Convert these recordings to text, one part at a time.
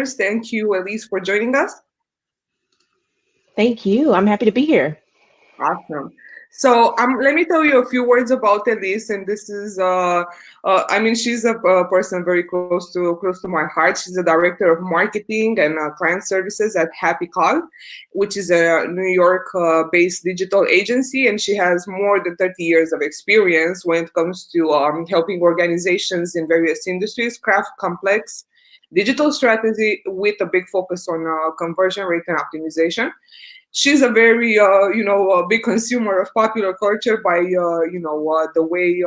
Thank you, Elise, for joining us. Thank you. I'm happy to be here. Awesome. So let me tell you a few words about Elise, and this is, I mean, she's a person very close to my heart. She's a director of marketing and client services at Happy Call, which is a New York-based digital agency, and she has more than 30 years of experience when it comes to helping organizations in various industries craft complex digital strategy with a big focus on conversion rate and optimization. She's a very big consumer of popular culture by the way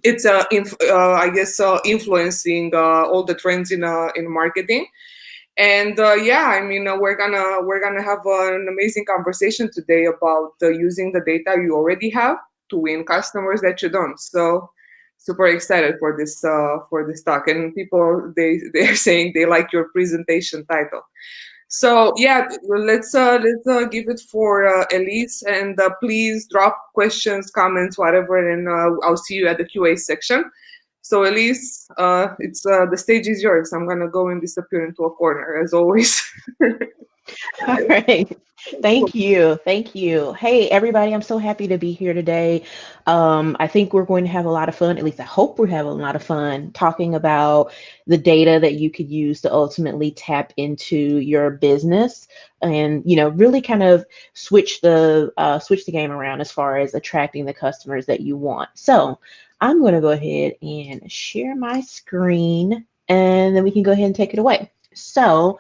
it's I guess influencing all the trends in marketing. And yeah, I mean, we're gonna have an amazing conversation today about using the data you already have to win customers that you don't. So super excited for this talk. And people they're saying they like your presentation title. So yeah, let's give it for Elise, and please drop questions, comments, whatever, and I'll see you at the QA section. So Elise, it's the stage is yours. I'm gonna go and disappear into a corner as always. All right. Thank you. Thank you. Hey, everybody. I'm so happy to be here today. I think we're going to have a lot of fun. At least I hope we're having a lot of fun talking about the data that you could use to ultimately tap into your business and, really kind of switch the game around as far as attracting the customers that you want. So I'm going to go ahead and share my screen and then we can go ahead and take it away. So,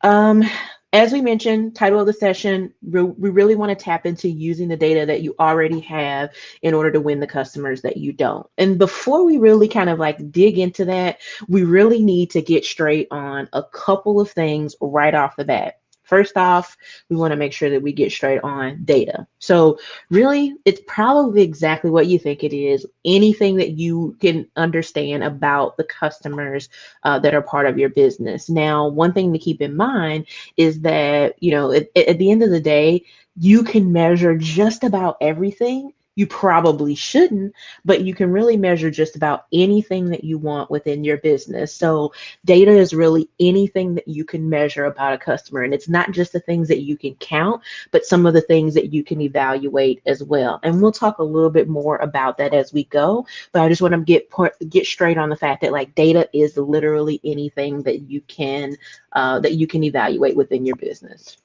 um, as we mentioned, title of the session, we really want to tap into using the data that you already have in order to win the customers that you don't. And before we really kind of like dig into that, we really need to get straight on a couple of things right off the bat. First off, we want to make sure that we get straight on data. So really, it's probably exactly what you think it is. Anything that you can understand about the customers that are part of your business. Now, one thing to keep in mind is that, at the end of the day, you can measure just about everything. You probably shouldn't, but you can really measure just about anything that you want within your business. So data is really anything that you can measure about a customer. And it's not just the things that you can count, but some of the things that you can evaluate as well. And we'll talk a little bit more about that as we go. But I just want to get straight on the fact that like data is literally anything that you can evaluate within your business.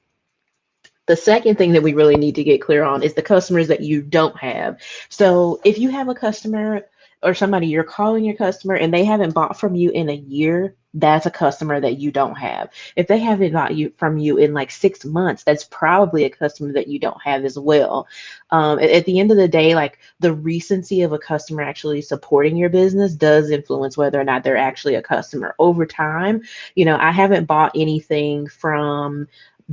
The second thing that we really need to get clear on is the customers that you don't have. So if you have a customer or somebody, you're calling your customer and they haven't bought from you in a year, that's a customer that you don't have. If they haven't bought from you in like 6 months, that's probably a customer that you don't have as well. At the end of the day, like the recency of a customer actually supporting your business does influence whether or not they're actually a customer over time. I haven't bought anything from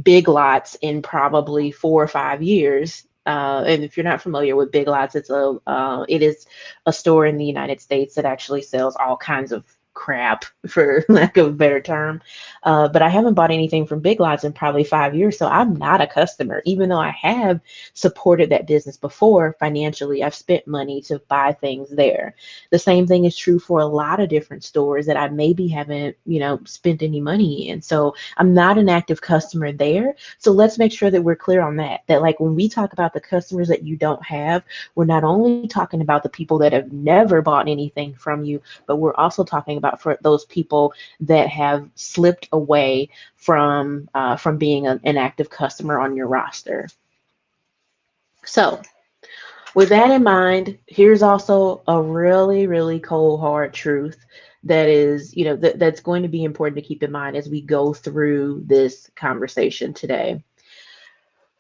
Big Lots in probably 4 or 5 years. And if you're not familiar with Big Lots, it is a store in the United States that actually sells all kinds of crap, for lack of a better term. But I haven't bought anything from Big Lots in probably 5 years, so I'm not a customer, even though I have supported that business before financially. I've spent money to buy things there. The same thing is true for a lot of different stores that I maybe haven't, spent any money in. So I'm not an active customer there. So let's make sure that we're clear on that. That like when we talk about the customers that you don't have, we're not only talking about the people that have never bought anything from you, but we're also talking about for those people that have slipped away from being an active customer on your roster. So with that in mind, here's also a really, really cold, hard truth that is, that's going to be important to keep in mind as we go through this conversation today.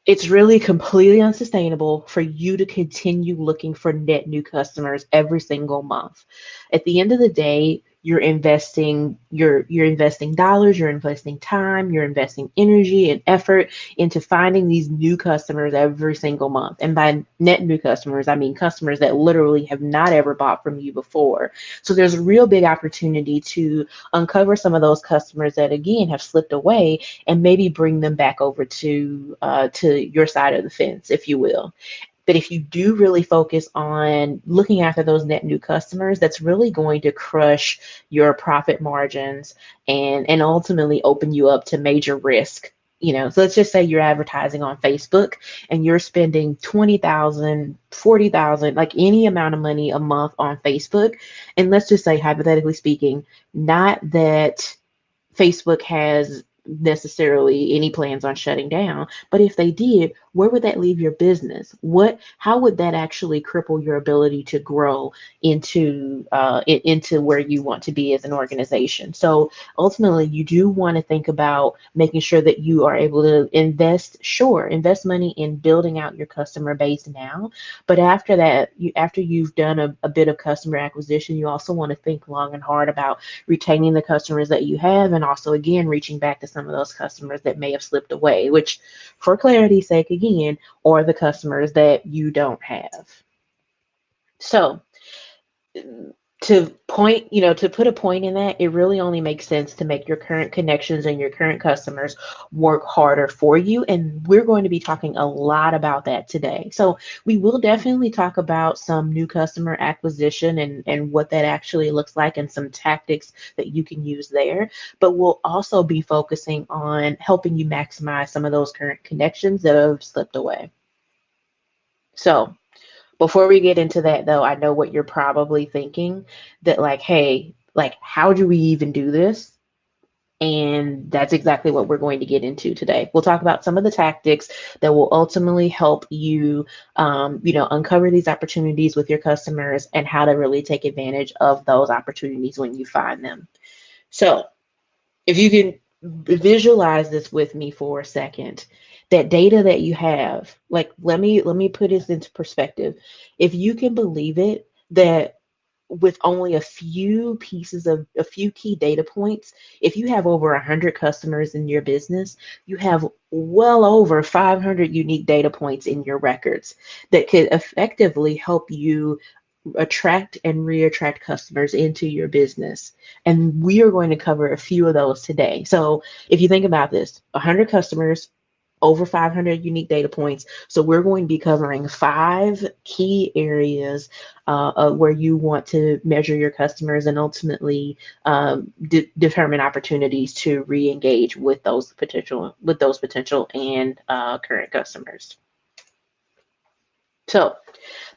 It's really completely unsustainable for you to continue looking for net new customers every single month. At the end of the day, you're investing dollars, you're investing time, you're investing energy and effort into finding these new customers every single month. And by net new customers, I mean customers that literally have not ever bought from you before. So there's a real big opportunity to uncover some of those customers that again have slipped away and maybe bring them back over to your side of the fence, if you will. that if you do really focus on looking after those net new customers, that's really going to crush your profit margins and ultimately open you up to major risk. So let's just say you're advertising on Facebook and you're spending 20,000, 40,000, like any amount of money a month on Facebook. And let's just say, hypothetically speaking, not that Facebook has necessarily any plans on shutting down, but if they did, where would that leave your business? How would that actually cripple your ability to grow into where you want to be as an organization? So ultimately, you do want to think about making sure that you are able to invest money in building out your customer base now, but after that, after you've done a bit of customer acquisition, you also want to think long and hard about retaining the customers that you have, and also again reaching back to some of those customers that may have slipped away, which for clarity's sake again are the customers that you don't have. So to put a point in that, it really only makes sense to make your current connections and your current customers work harder for you. And we're going to be talking a lot about that today. So we will definitely talk about some new customer acquisition and what that actually looks like and some tactics that you can use there. But we'll also be focusing on helping you maximize some of those current connections that have slipped away. So before we get into that, though, I know what you're probably thinking, that like, hey, like, how do we even do this? And that's exactly what we're going to get into today. We'll talk about some of the tactics that will ultimately help you, uncover these opportunities with your customers and how to really take advantage of those opportunities when you find them. So if you can visualize this with me for a second, that data that you have, like, let me put this into perspective. If you can believe it, that with only a few key data points, if you have over 100 customers in your business, you have well over 500 unique data points in your records that could effectively help you attract and reattract customers into your business. And we are going to cover a few of those today. So if you think about this, 100 customers, over 500 unique data points. So we're going to be covering 5 key areas where you want to measure your customers and ultimately determine opportunities to re-engage with those potential and current customers. So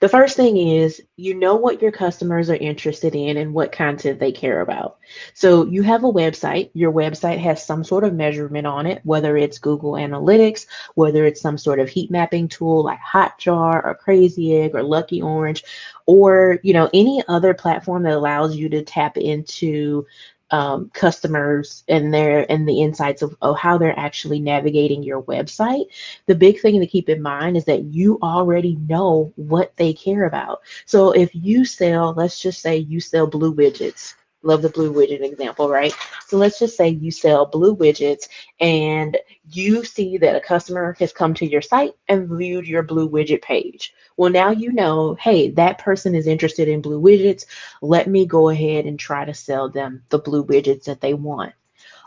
the first thing is, you know what your customers are interested in and what content they care about. So you have a website. Your website has some sort of measurement on it, whether it's Google Analytics, whether it's some sort of heat mapping tool like Hotjar or Crazy Egg or Lucky Orange, or any other platform that allows you to tap into customers and the insights of how they're actually navigating your website. The big thing to keep in mind is that you already know what they care about. So if you sell, let's just say you sell blue widgets. Love the blue widget example, right? So let's just say you sell blue widgets and you see that a customer has come to your site and viewed your blue widget page. Well, now you know, hey, that person is interested in blue widgets. Let me go ahead and try to sell them the blue widgets that they want.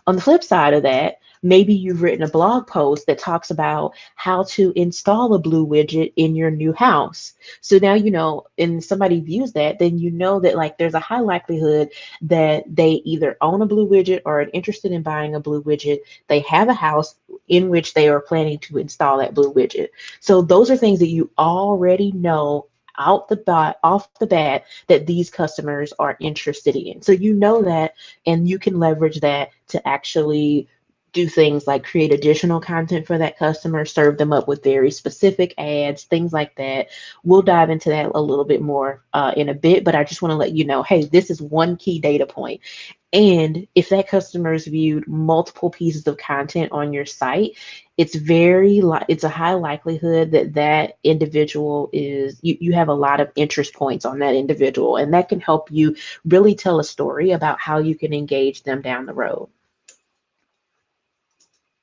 On the flip side of that, maybe you've written a blog post that talks about how to install a blue widget in your new house. So now and somebody views that, then you know that like there's a high likelihood that they either own a blue widget or are interested in buying a blue widget. They have a house in which they are planning to install that blue widget. So those are things that you already know off the bat that these customers are interested in. So you know that, and you can leverage that to actually do things like create additional content for that customer, serve them up with very specific ads, things like that. We'll dive into that a little bit more in a bit, but I just want to let you know, hey, this is one key data point. And if that customer's viewed multiple pieces of content on your site, it's a high likelihood that individual you have a lot of interest points on that individual, and that can help you really tell a story about how you can engage them down the road.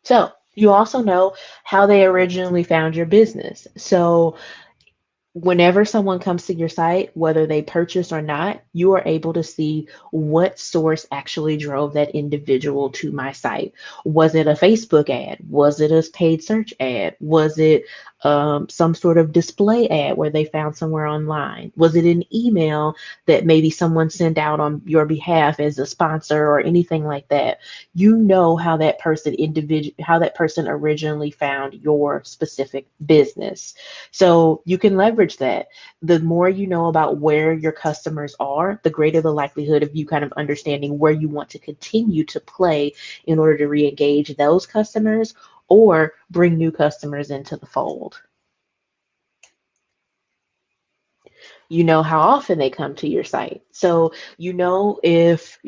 So you also know how they originally found your business. So whenever someone comes to your site, whether they purchase or not, you are able to see what source actually drove that individual to my site. Was it a Facebook ad? Was it a paid search ad? Was it some sort of display ad where they found somewhere online? Was it an email that maybe someone sent out on your behalf as a sponsor or anything like that? You know how that person originally found your specific business. So you can leverage that. The more you know about where your customers are, the greater the likelihood of you kind of understanding where you want to continue to play in order to re-engage those customers or bring new customers into the fold. You know how often they come to your site. So if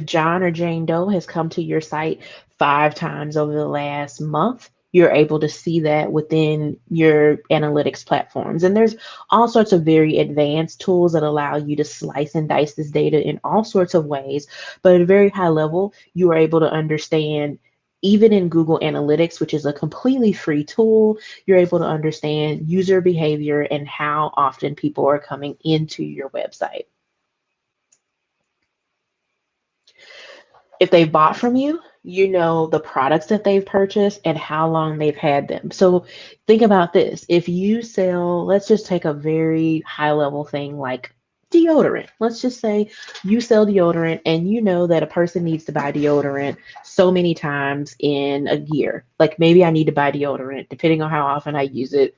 John or Jane Doe has come to your site 5 times over the last month, you're able to see that within your analytics platforms. And there's all sorts of very advanced tools that allow you to slice and dice this data in all sorts of ways. But at a very high level, you are able to understand, even in Google Analytics, which is a completely free tool, you're able to understand user behavior and how often people are coming into your website. If they've bought from you, you know the products that they've purchased and how long they've had them. So think about this. If you sell, let's just take a very high level thing like deodorant. Let's just say you sell deodorant and you know that a person needs to buy deodorant so many times in a year. Like maybe I need to buy deodorant, depending on how often I use it,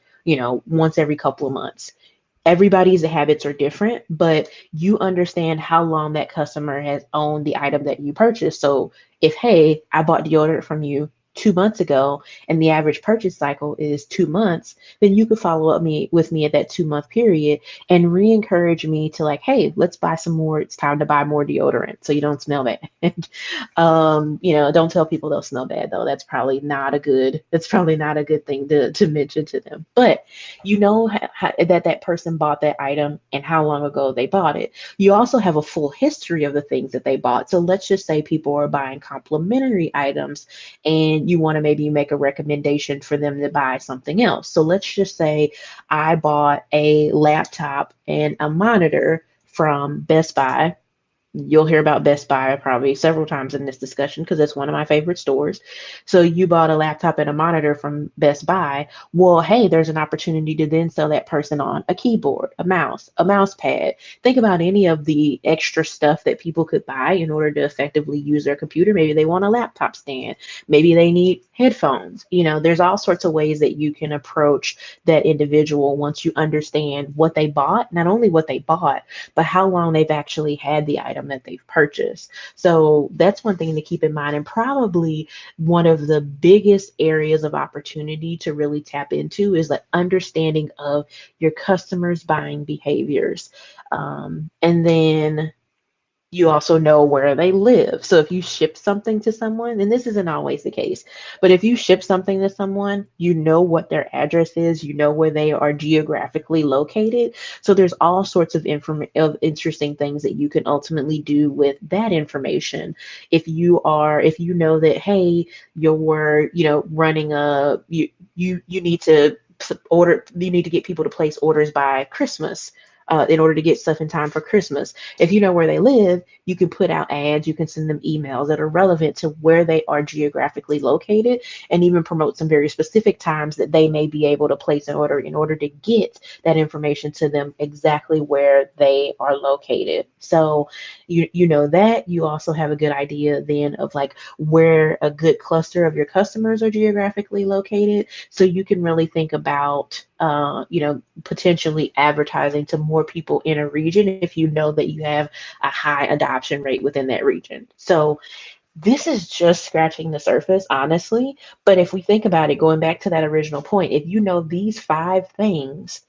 once every couple of months. Everybody's habits are different, but you understand how long that customer has owned the item that you purchased. So if, hey, I bought deodorant from you 2 months ago and the average purchase cycle is 2 months, then you could follow up with me at that 2 month period and re-encourage me to like, hey, let's buy some more. It's time to buy more deodorant so you don't smell bad. Don't tell people they'll smell bad though. That's probably not a good thing to mention to them. But you know that person bought that item and how long ago they bought it. You also have a full history of the things that they bought. So let's just say people are buying complimentary items and you want to maybe make a recommendation for them to buy something else. So let's just say I bought a laptop and a monitor from Best Buy. You'll hear about Best Buy probably several times in this discussion because it's one of my favorite stores. So you bought a laptop and a monitor from Best Buy. Well, hey, there's an opportunity to then sell that person on a keyboard, a mouse pad. Think about any of the extra stuff that people could buy in order to effectively use their computer. Maybe they want a laptop stand. Maybe they need headphones. There's all sorts of ways that you can approach that individual once you understand what they bought, not only what they bought, but how long they've actually had the item that they've purchased. So that's one thing to keep in mind, and probably one of the biggest areas of opportunity to really tap into is the understanding of your customers' buying behaviors. And then you also know where they live. So if you ship something to someone, and this isn't always the case, but if you ship something to someone, you know what their address is, you know where they are geographically located. So there's all sorts of interesting things that you can ultimately do with that information. If you know that, hey, you're, running you need to you need to get people to place orders by Christmas, in order to get stuff in time for Christmas. If you know where they live, you can put out ads, you can send them emails that are relevant to where they are geographically located, and even promote some very specific times that they may be able to place an order in order to get that information to them exactly where they are located. So you know that. You also have a good idea then of like where a good cluster of your customers are geographically located. So you can really think about potentially advertising to more people in a region if you know that you have a high adoption rate within that region. So this is just scratching the surface, honestly. But if we think about it, going back to that original point, if you know these 5 things,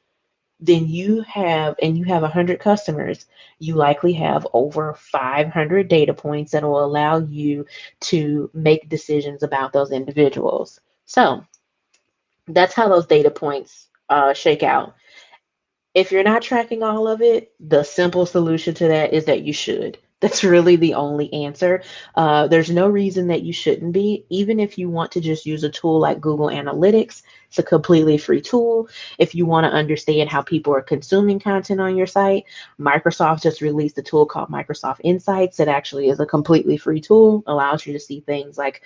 then you have 100 customers, you likely have over 500 data points that will allow you to make decisions about those individuals. So that's how those data points shake out. If you're not tracking all of it, the simple solution to that is that you should. That's really the only answer. There's no reason that you shouldn't be, even if you want to just use a tool like Google Analytics. It's a completely free tool. If you want to understand how people are consuming content on your site, Microsoft just released a tool called Microsoft Insights. It actually is a completely free tool, allows you to see things like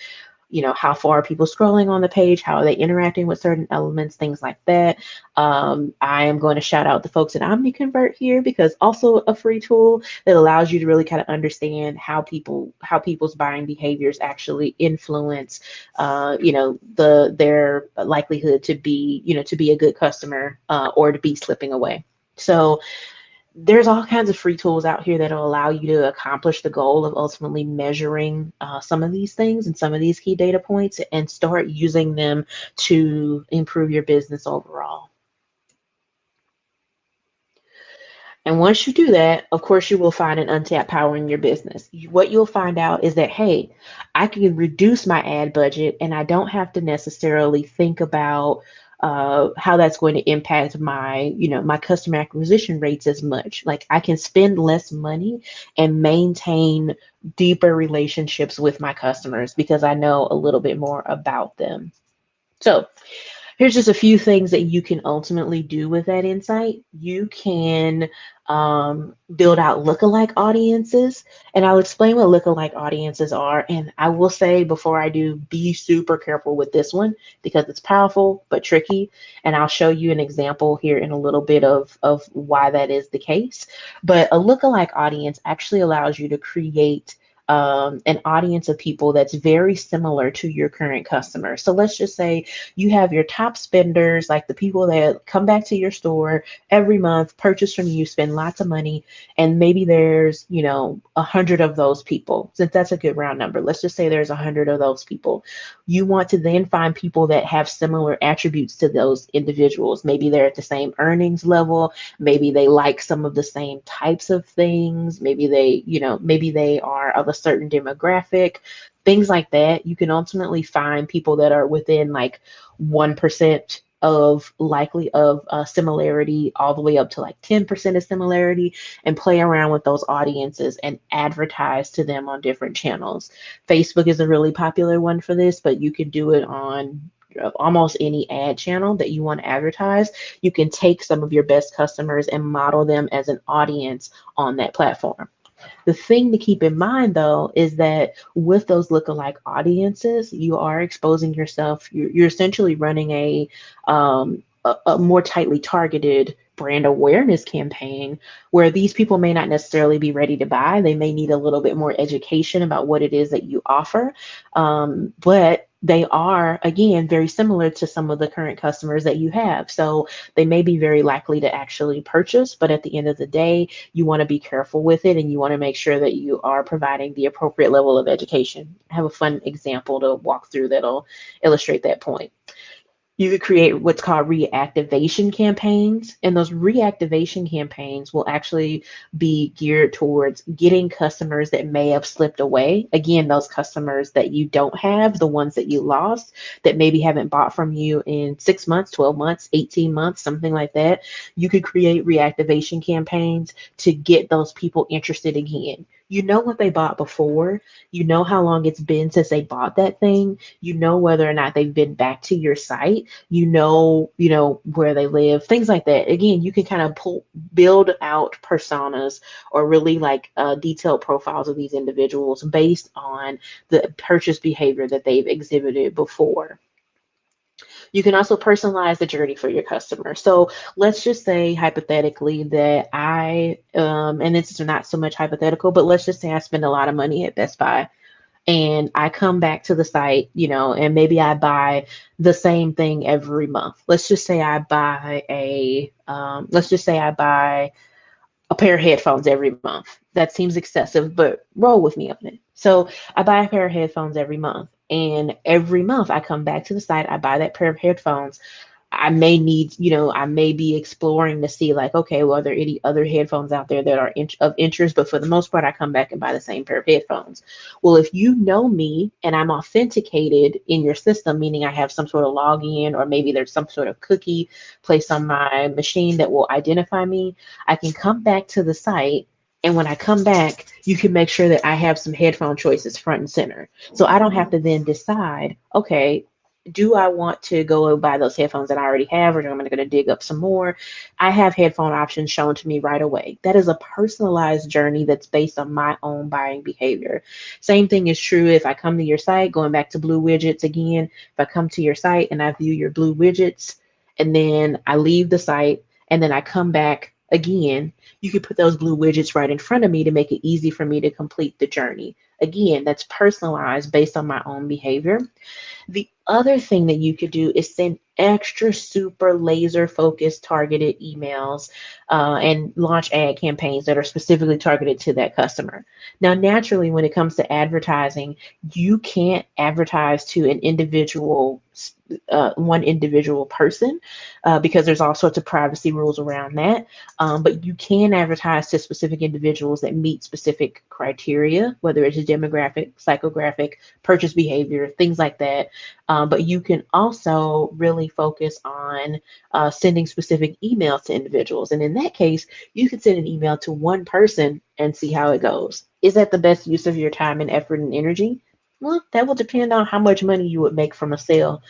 how far are people scrolling on the page, how are they interacting with certain elements, things like that. I am going to shout out the folks at OmniConvert here, because also a free tool that allows you to really kind of understand how people's buying behaviors actually influence their likelihood to be a good customer, or to be slipping away. So there's all kinds of free tools out here that'll allow you to accomplish the goal of ultimately measuring some of these things and some of these key data points, and start using them to improve your business overall. And once you do that, of course, you will find an untapped power in your business. What you'll find out is that, hey, I can reduce my ad budget, and I don't have to necessarily think about how that's going to impact my customer acquisition rates as much. Like, I can spend less money and maintain deeper relationships with my customers because I know a little bit more about them. So here's just a few things that you can ultimately do with that insight. You can build out lookalike audiences, and I'll explain what lookalike audiences are. And I will say before I do, be super careful with this one because it's powerful but tricky. And I'll show you an example here in a little bit of why that is the case. But a lookalike audience actually allows you to create an audience of people that's very similar to your current customers. So let's just say you have your top spenders, like the people that come back to your store every month, purchase from you, spend lots of money, and maybe there's 100 of those people. Since that's a good round number, let's just say there's 100 of those people. You want to then find people that have similar attributes to those individuals. Maybe they're at the same earnings level, maybe they like some of the same types of things, maybe they are of a certain demographic, things like that. You can ultimately find people that are within like 1% of likely of similarity, all the way up to like 10% of similarity, and play around with those audiences and advertise to them on different channels. Facebook is a really popular one for this, but you can do it on almost any ad channel that you want to advertise. You can take some of your best customers and model them as an audience on that platform. The thing to keep in mind, though, is that with those lookalike audiences, you are exposing yourself. You're essentially running a more tightly targeted brand awareness campaign where these people may not necessarily be ready to buy. They may need a little bit more education about what it is that you offer. But they are, again, very similar to some of the current customers that you have. So they may be very likely to actually purchase, but at the end of the day, you want to be careful with it and you want to make sure that you are providing the appropriate level of education. I have a fun example to walk through that'll illustrate that point. You could create what's called reactivation campaigns, and those reactivation campaigns will actually be geared towards getting customers that may have slipped away. Again, those customers that you don't have, the ones that you lost, that maybe haven't bought from you in 6 months, 12 months, 18 months, something like that. You could create reactivation campaigns to get those people interested again. You know what they bought before. You know how long it's been since they bought that thing. You know whether or not they've been back to your site. You know where they live, things like that. Again, you can kind of build out personas or really like detailed profiles of these individuals based on the purchase behavior that they've exhibited before. You can also personalize the journey for your customer. So let's just say hypothetically that and this is not so much hypothetical, but let's just say I spend a lot of money at Best Buy and I come back to the site, and maybe I buy the same thing every month. Let's just say I buy a pair of headphones every month. That seems excessive, but roll with me on it. So I buy a pair of headphones every month, and every month I come back to the site, I buy that pair of headphones. I may be exploring to see like, okay, well, are there any other headphones out there that are of interest? But for the most part, I come back and buy the same pair of headphones. Well, if you know me and I'm authenticated in your system, meaning I have some sort of login, or maybe there's some sort of cookie placed on my machine that will identify me, I can come back to the site. And when I come back, you can make sure that I have some headphone choices front and center. So I don't have to then decide, okay, do I want to go buy those headphones that I already have, or am I going to dig up some more? I have headphone options shown to me right away. That is a personalized journey that's based on my own buying behavior. Same thing is true if I come to your site, going back to blue widgets again. If I come to your site and I view your blue widgets, and then I leave the site, and then I come back again, you can put those blue widgets right in front of me to make it easy for me to complete the journey. Again, that's personalized based on my own behavior. The other thing that you could do is send extra super laser focused targeted emails and launch ad campaigns that are specifically targeted to that customer. Now, naturally, when it comes to advertising, you can't advertise to an individual, one individual person, because there's all sorts of privacy rules around that. But you can advertise to specific individuals that meet specific criteria, whether it's a demographic, psychographic, purchase behavior, things like that. But you can also really focus on sending specific emails to individuals. And in that case, you could send an email to one person and see how it goes. Is that the best use of your time and effort and energy? Well, that will depend on how much money you would make from a sale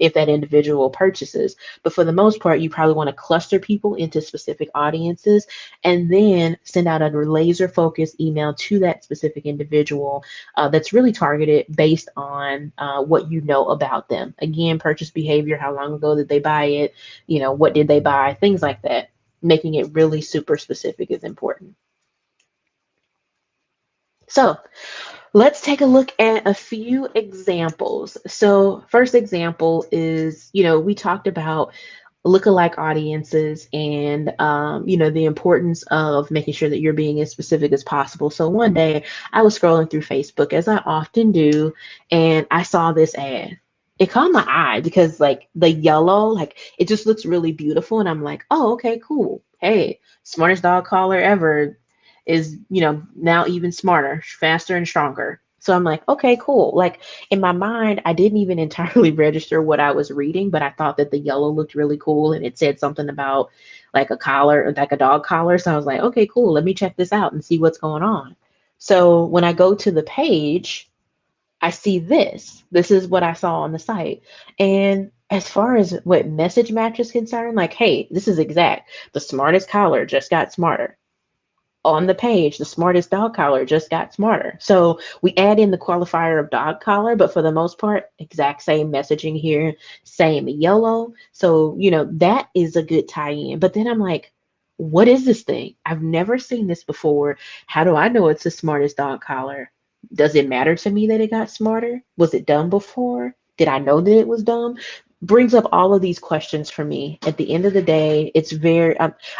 if that individual purchases. But for the most part, you probably want to cluster people into specific audiences and then send out a laser focused email to that specific individual that's really targeted based on what you know about them. Again, purchase behavior, how long ago did they buy it? What did they buy? Things like that. Making it really super specific is important. So let's take a look at a few examples. So first example is, we talked about lookalike audiences and the importance of making sure that you're being as specific as possible. So one day I was scrolling through Facebook, as I often do, and I saw this ad. It caught my eye because like the yellow, like it just looks really beautiful, and I'm like, oh, okay, cool. Hey, smartest dog collar ever is, now even smarter, faster, and stronger. So I'm like, okay, cool. Like in my mind, I didn't even entirely register what I was reading, but I thought that the yellow looked really cool and it said something about like a collar, like a dog collar. So I was like, okay, cool. Let me check this out and see what's going on. So when I go to the page, I see this. This is what I saw on the site. And as far as what message match is concerned, like, hey, this is exact. The smartest collar just got smarter. On the page, the smartest dog collar just got smarter. So we add in the qualifier of dog collar, but for the most part, exact same messaging here, same yellow. So, that is a good tie-in. But then I'm like, what is this thing? I've never seen this before. How do I know it's the smartest dog collar? Does it matter to me that it got smarter? Was it dumb before? Did I know that it was dumb? Brings up all of these questions for me. At the end of the day,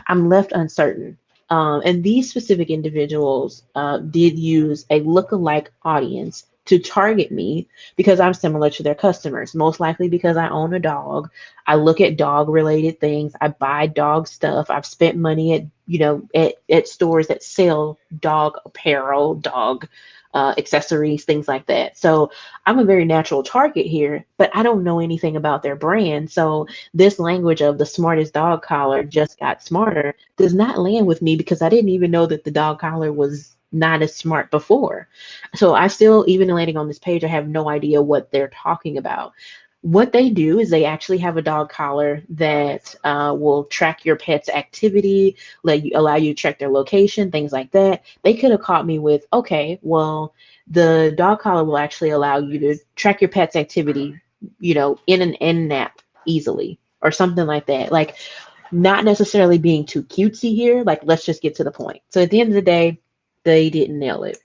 I'm left uncertain. And these specific individuals did use a lookalike audience to target me because I'm similar to their customers, most likely because I own a dog. I look at dog related things. I buy dog stuff. I've spent money at stores that sell dog apparel, dog accessories, things like that. So I'm a very natural target here, but I don't know anything about their brand. So this language of the smartest dog collar just got smarter does not land with me because I didn't even know that the dog collar was not as smart before. So I still, even landing on this page, I have no idea what they're talking about. What they do is they actually have a dog collar that will track your pet's activity, allow you to track their location, things like that. They could have caught me with, okay, well, the dog collar will actually allow you to track your pet's activity, in an end nap easily or something like that. Like, not necessarily being too cutesy here. Like, let's just get to the point. So at the end of the day, they didn't nail it.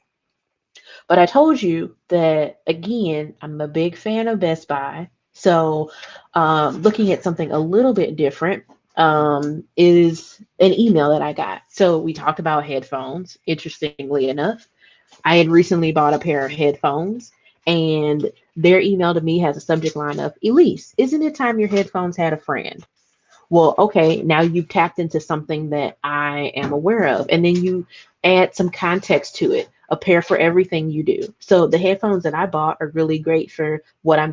But I told you that, again, I'm a big fan of Best Buy. So looking at something a little bit different is an email that I got. So we talked about headphones, interestingly enough. I had recently bought a pair of headphones, and their email to me has a subject line of, Elise, isn't it time your headphones had a friend? Well, okay, now you've tapped into something that I am aware of. And then you add some context to it. a pair for everything you do. So the headphones that I bought are really great for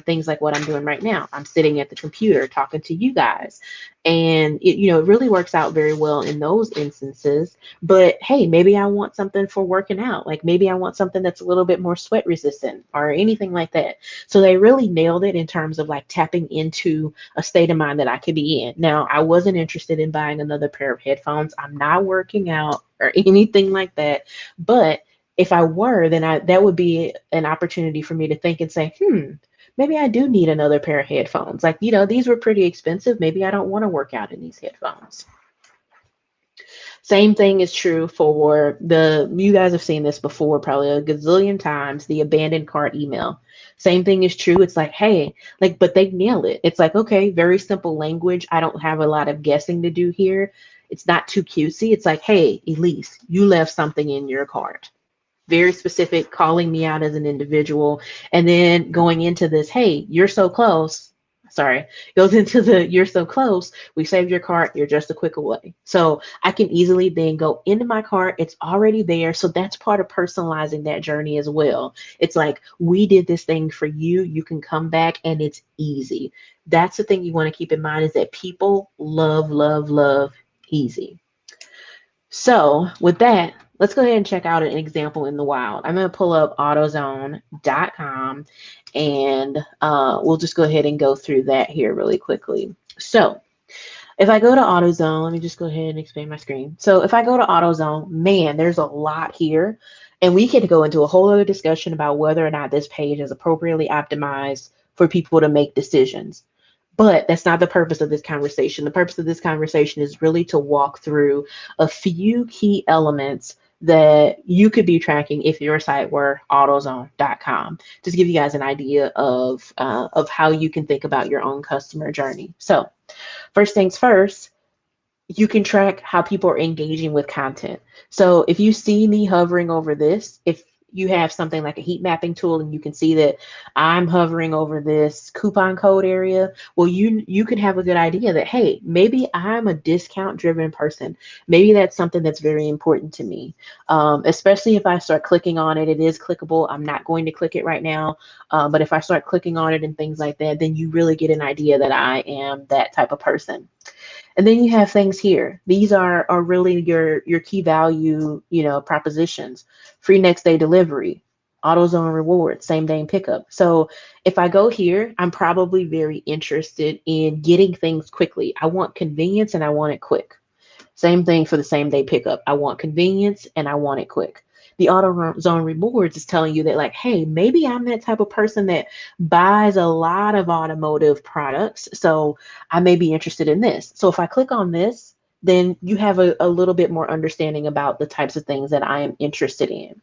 things like what I'm doing right now. I'm sitting at the computer talking to you guys. And it really works out very well in those instances. But hey, maybe I want something for working out. Like maybe I want something that's a little bit more sweat resistant or anything like that. So they really nailed it in terms of like tapping into a state of mind that I could be in. Now, I wasn't interested in buying another pair of headphones. I'm not working out or anything like that. But if I were, then that would be an opportunity for me to think and say, maybe I do need another pair of headphones. Like, these were pretty expensive. Maybe I don't want to work out in these headphones. Same thing is true for you guys have seen this before probably a gazillion times, the abandoned cart email. Same thing is true. It's like, hey, like, but they nail it. It's like, okay, very simple language. I don't have a lot of guessing to do here. It's not too cutesy. It's like, hey, Elise, you left something in your cart. Very specific, calling me out as an individual. And then going into this, hey, you're so close. Sorry, goes into you're so close. We saved your cart. You're just a click away. So I can easily then go into my cart. It's already there. So that's part of personalizing that journey as well. It's like, we did this thing for you. You can come back and it's easy. That's the thing you want to keep in mind is that people love, love, love easy. So with that, let's go ahead and check out an example in the wild. I'm going to pull up AutoZone.com and we'll just go ahead and go through that here really quickly. So if I go to AutoZone, let me just go ahead and expand my screen. So if I go to AutoZone, man, there's a lot here. And we could go into a whole other discussion about whether or not this page is appropriately optimized for people to make decisions. But that's not the purpose of this conversation. The purpose of this conversation is really to walk through a few key elements that you could be tracking if your site were AutoZone.com. Just give you guys an idea of how you can think about your own customer journey. So first things first, you can track how people are engaging with content. So if you see me hovering over this, if you have something like a heat mapping tool and you can see that I'm hovering over this coupon code area, well, you can have a good idea that, hey, maybe I'm a discount driven person. Maybe that's something that's very important to me. Especially if I start clicking on it, it is clickable. I'm not going to click it right now. But if I start clicking on it and things like that, then you really get an idea that I am that type of person. And then you have things here. These are really your key value, propositions. Free next day delivery, AutoZone rewards, same day pickup. So if I go here, I'm probably very interested in getting things quickly. I want convenience and I want it quick. Same thing for the same day pickup. I want convenience and I want it quick. The AutoZone rewards is telling you that, like, hey, maybe I'm that type of person that buys a lot of automotive products. So I may be interested in this. So if I click on this, then you have a little bit more understanding about the types of things that I am interested in.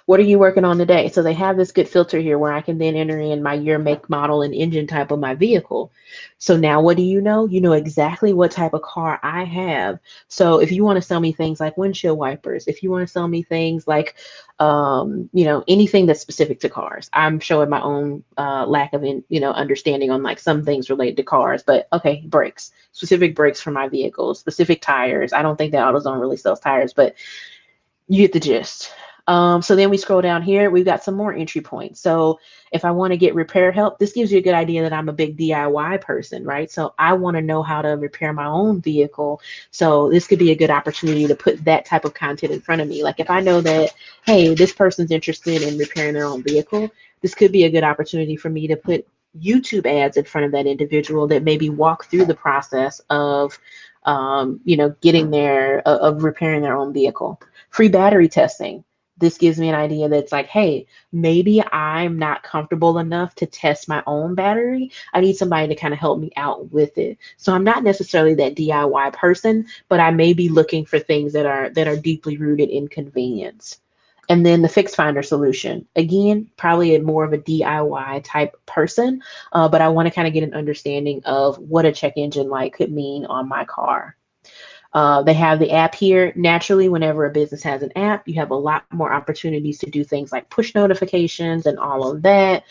What are you working on today? So they have this good filter here where I can then enter in my year, make, model, and engine type of my vehicle. So now what do you know? You know exactly what type of car I have. So if you want to sell me things like windshield wipers, if you want to sell me things like, anything that's specific to cars, I'm showing my own lack of, understanding on like some things related to cars, but okay, brakes, specific brakes for my vehicle, specific tires. I don't think that AutoZone really sells tires, but you get the gist. So then we scroll down here, we've got some more entry points. So if I want to get repair help, this gives you a good idea that I'm a big DIY person, right? So I want to know how to repair my own vehicle. So this could be a good opportunity to put that type of content in front of me. Like if I know that, hey, this person's interested in repairing their own vehicle, this could be a good opportunity for me to put YouTube ads in front of that individual that maybe walk through the process of, getting of repairing their own vehicle. Free battery testing. This gives me an idea that's like, hey, maybe I'm not comfortable enough to test my own battery. I need somebody to kind of help me out with it. So I'm not necessarily that DIY person, but I may be looking for things that are deeply rooted in convenience. And then the fix finder solution, again, probably more of a DIY type person, but I want to kind of get an understanding of what a check engine light could mean on my car. They have the app here. Naturally, whenever a business has an app, you have a lot more opportunities to do things like push notifications and all of that.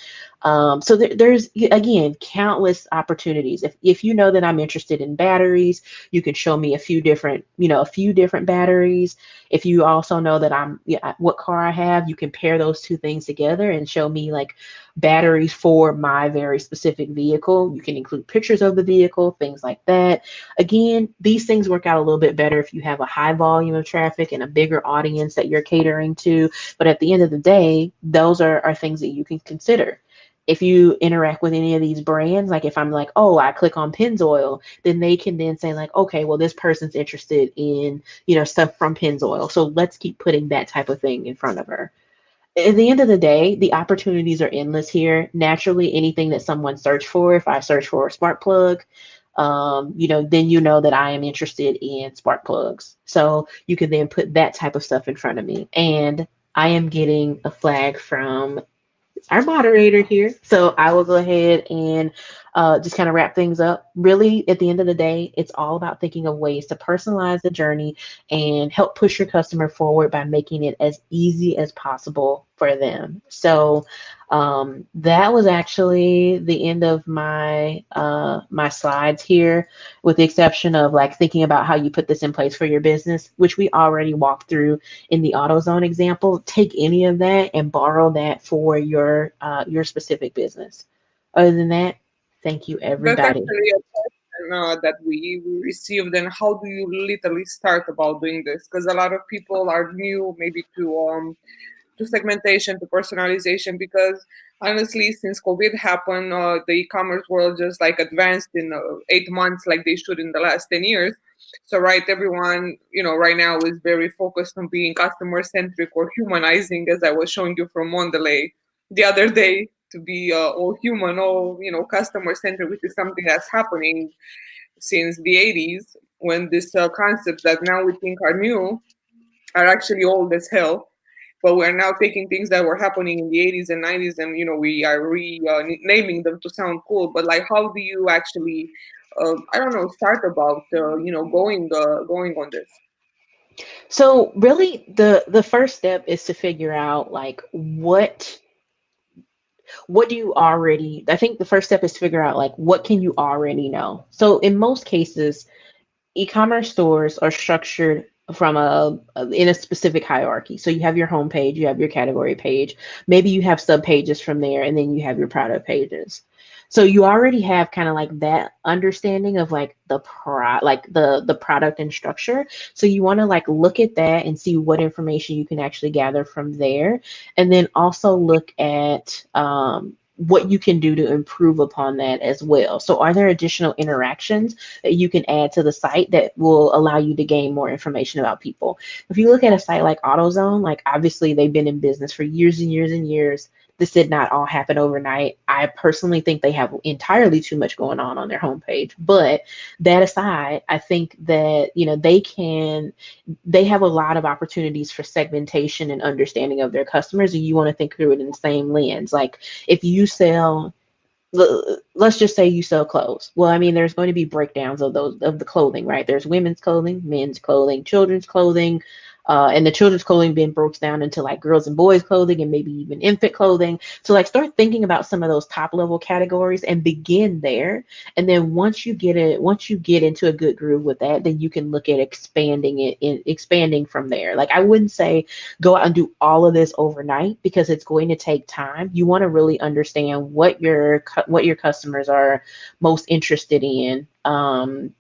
So there's again countless opportunities. If you know that I'm interested in batteries, you can show me a few different, a few different batteries. If you also know that I'm, yeah, what car I have, you can pair those two things together and show me like batteries for my very specific vehicle. You can include pictures of the vehicle, things like that. Again, these things work out a little bit better if you have a high volume of traffic and a bigger audience that you're catering to. But at the end of the day, those are things that you can consider. If you interact with any of these brands, like if I'm like, oh, I click on Pennzoil, then they can then say like, okay, well, this person's interested in, stuff from Pennzoil. So let's keep putting that type of thing in front of her. At the end of the day, the opportunities are endless here. Naturally, anything that someone search for, if I search for a spark plug, then you know that I am interested in spark plugs. So you can then put that type of stuff in front of me. And I am getting a flag from our moderator here. So I will go ahead and just kind of wrap things up. Really, at the end of the day, it's all about thinking of ways to personalize the journey and help push your customer forward by making it as easy as possible for them. So that was actually the end of my slides here, with the exception of like thinking about how you put this in place for your business, which we already walked through in the AutoZone example. Take any of that and borrow that for your specific business. Other than that, thank you, That's everybody. actually a question that we received. And how do you literally start about doing this? Because a lot of people are new, maybe to segmentation, to personalization, because honestly, since COVID happened, the e-commerce world just like advanced in 8 months like they should in the last 10 years. So right, everyone, right now is very focused on being customer centric or humanizing, as I was showing you from Mondelez the other day, to be all human, all, customer centric, which is something that's happening since the 80s, when these concepts that now we think are new are actually old as hell. But we're now taking things that were happening in the 80s and 90s, and we are naming them to sound cool. But like, how do you actually, I don't know, start about going on this? So really, the first step is to figure out like what do you already. I think the first step is to figure out like what can you already know. So in most cases, e-commerce stores are structured from in a specific hierarchy. So you have your home page, you have your category page, maybe you have sub pages from there, and then you have your product pages. So you already have kind of like that understanding of like the product and structure. So you want to like look at that and see what information you can actually gather from there, and then also look at what you can do to improve upon that as well. So are there additional interactions that you can add to the site that will allow you to gain more information about people? If you look at a site like AutoZone, like obviously they've been in business for years and years and years. This did not all happen overnight. I personally think they have entirely too much going on their homepage. But that aside, I think that they have a lot of opportunities for segmentation and understanding of their customers, and you want to think through it in the same lens. Like if you sell, let's just say you sell clothes. Well, I mean, there's going to be breakdowns of the clothing, right? There's women's clothing, men's clothing, children's clothing, and the children's clothing being broken down into like girls and boys clothing and maybe even infant clothing. So like start thinking about some of those top level categories and begin there. And then once you get into a good groove with that, then you can look at expanding from there. Like I wouldn't say go out and do all of this overnight because it's going to take time. You want to really understand what your customers are most interested in, and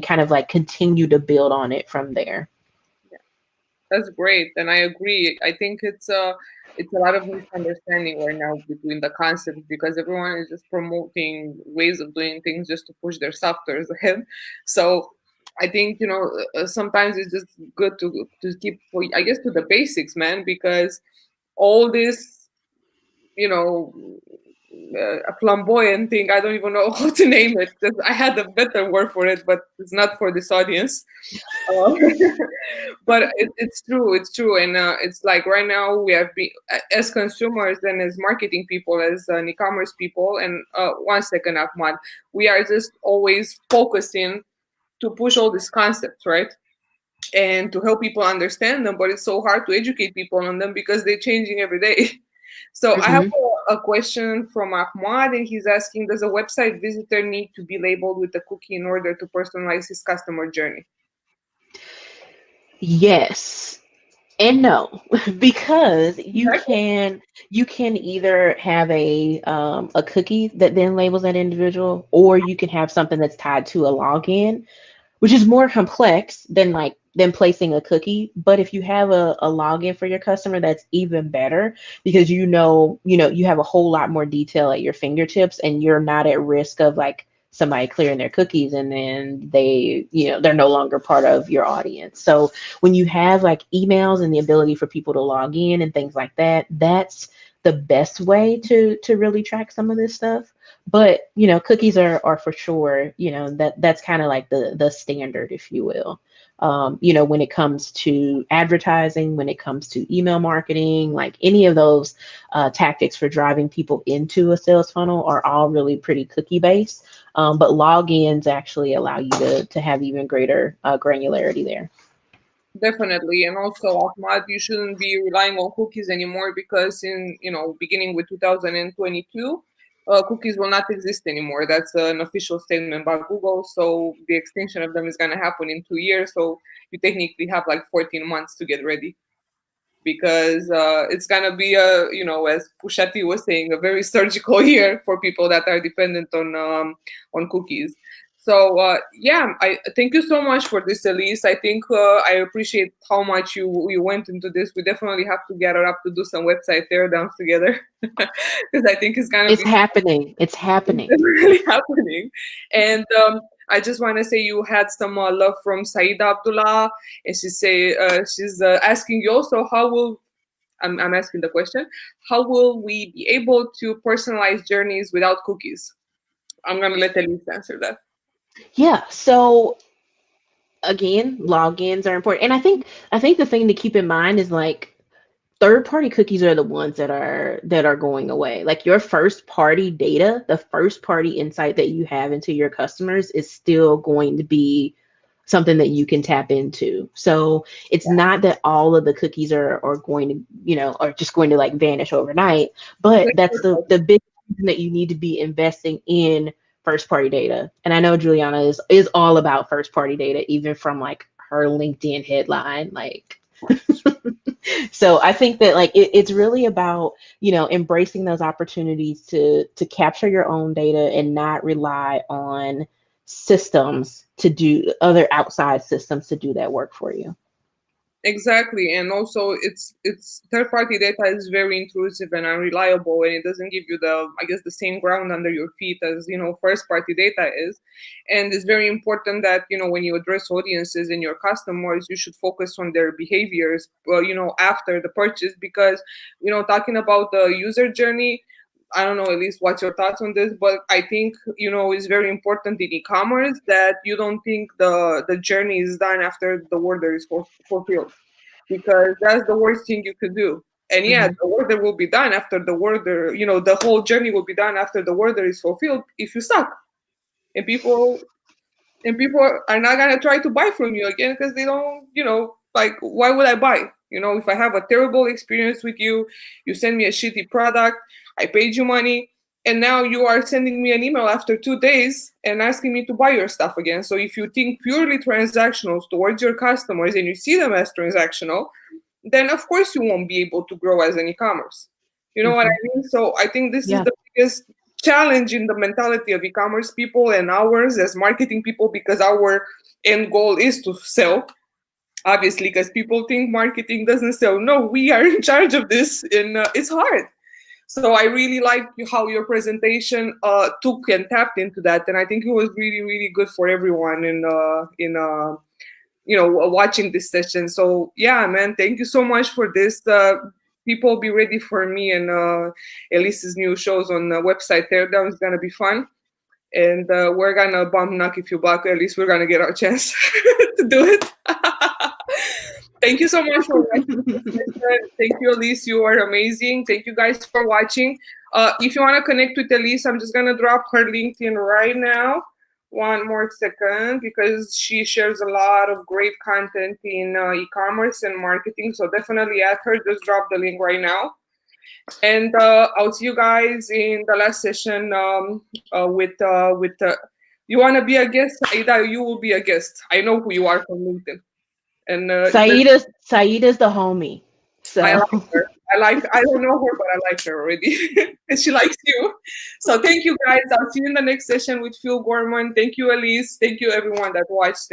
kind of like continue to build on it from there. That's great, and I agree. I think it's a lot of misunderstanding right now between the concepts, because everyone is just promoting ways of doing things just to push their softwares ahead. So I think sometimes it's just good to keep, I guess, to the basics, man, because all this, you know a flamboyant thing, I don't even know how to name it. I had a better word for it, but it's not for this audience. uh, but it's true, and it's like right now we have been, as consumers and as marketing people, as an e-commerce people, and 1 second, Ahmad, we are just always focusing to push all these concepts, right, and to help people understand them, but it's so hard to educate people on them because they're changing every day. So I have Hmm. a question from Ahmad, and he's asking, does a website visitor need to be labeled with a cookie in order to personalize his customer journey? Yes and no, because Exactly. you can either have a cookie that then labels that individual, or you can have something that's tied to a login, which is more complex than placing a cookie. But if you have a login for your customer, that's even better, because you have a whole lot more detail at your fingertips, and you're not at risk of like somebody clearing their cookies and then they're no longer part of your audience. So when you have like emails and the ability for people to log in and things like that, that's the best way to really track some of this stuff. But cookies are for sure, that's kind of like the standard, if you will. When it comes to advertising, when it comes to email marketing, like any of those tactics for driving people into a sales funnel are all really pretty cookie based. But logins actually allow you to have even greater granularity there. Definitely, and also Ahmad, you shouldn't be relying on cookies anymore, because in beginning with 2022, cookies will not exist anymore. That's an official statement by Google. So the extension of them is going to happen in 2 years. So you technically have like 14 months to get ready, because it's gonna be a, as Pushati was saying, a very surgical year for people that are dependent on cookies. So yeah, I thank you so much for this, Elise. I think I appreciate how much you went into this. We definitely have to get her up to do some website teardowns together, because I think it's gonna It's be happening. It's happening. really happening. And I just want to say you had some love from Saida Abdullah, and she's asking you also, how will I'm asking the question, how will we be able to personalize journeys without cookies? I'm gonna let Elise answer that. Yeah. So again, logins are important. And I think the thing to keep in mind is like third party cookies are the ones that are going away. Like your first party data, the first party insight that you have into your customers is still going to be something that you can tap into. So it's not that all of the cookies are going to, are just going to like vanish overnight, but that's the big reason that you need to be investing in first party data. And I know Juliana is all about first party data, even from like her LinkedIn headline. Like so I think that like it's really about embracing those opportunities to capture your own data and not rely on systems to do other outside systems to do that work for you. Exactly, and also it's third party data is very intrusive and unreliable, and it doesn't give you the, I guess, the same ground under your feet as first party data is. And it's very important that when you address audiences and your customers, you should focus on their behaviors, after the purchase, because talking about the user journey, I don't know, at least what's your thoughts on this, but I think it's very important in e-commerce that you don't think the journey is done after the order is fulfilled, because that's the worst thing you could do. And yeah, Hmm. the order will be done after the order, the whole journey will be done after the order is fulfilled if you suck. And people are not gonna try to buy from you again, because they don't, like, why would I buy? If I have a terrible experience with you, you send me a shitty product, I paid you money, and now you are sending me an email after 2 days and asking me to buy your stuff again. So if you think purely transactional towards your customers and you see them as transactional, then of course you won't be able to grow as an e-commerce. You know what Hmm. I mean? So I think this is Yeah. the biggest challenge in the mentality of e-commerce people and ours as marketing people, because our end goal is to sell, obviously, because people think marketing doesn't sell. No, we are in charge of this, and it's hard. So I really like how your presentation took and tapped into that, and I think it was really, really good for everyone in watching this session. So yeah, man, thank you so much for this. People be ready for me and Elise's new shows on the website. Teardown is gonna be fun, and we're gonna bump knock if you buck. At least we're gonna get our chance to do it. Thank you so much for watching this session. Thank you, Elise. You are amazing. Thank you guys for watching. If you want to connect with Elise, I'm just gonna drop her LinkedIn right now. One more second, because she shares a lot of great content in e-commerce and marketing. So definitely add her. Just drop the link right now. And I'll see you guys in the last session with you want to be a guest, Aida? You will be a guest. I know who you are from LinkedIn. And Saida's the homie. I So like her. I don't know her, but I like her already. And she likes you. So thank you guys. I'll see you in the next session with Phil Gorman. Thank you, Elise. Thank you everyone that watched.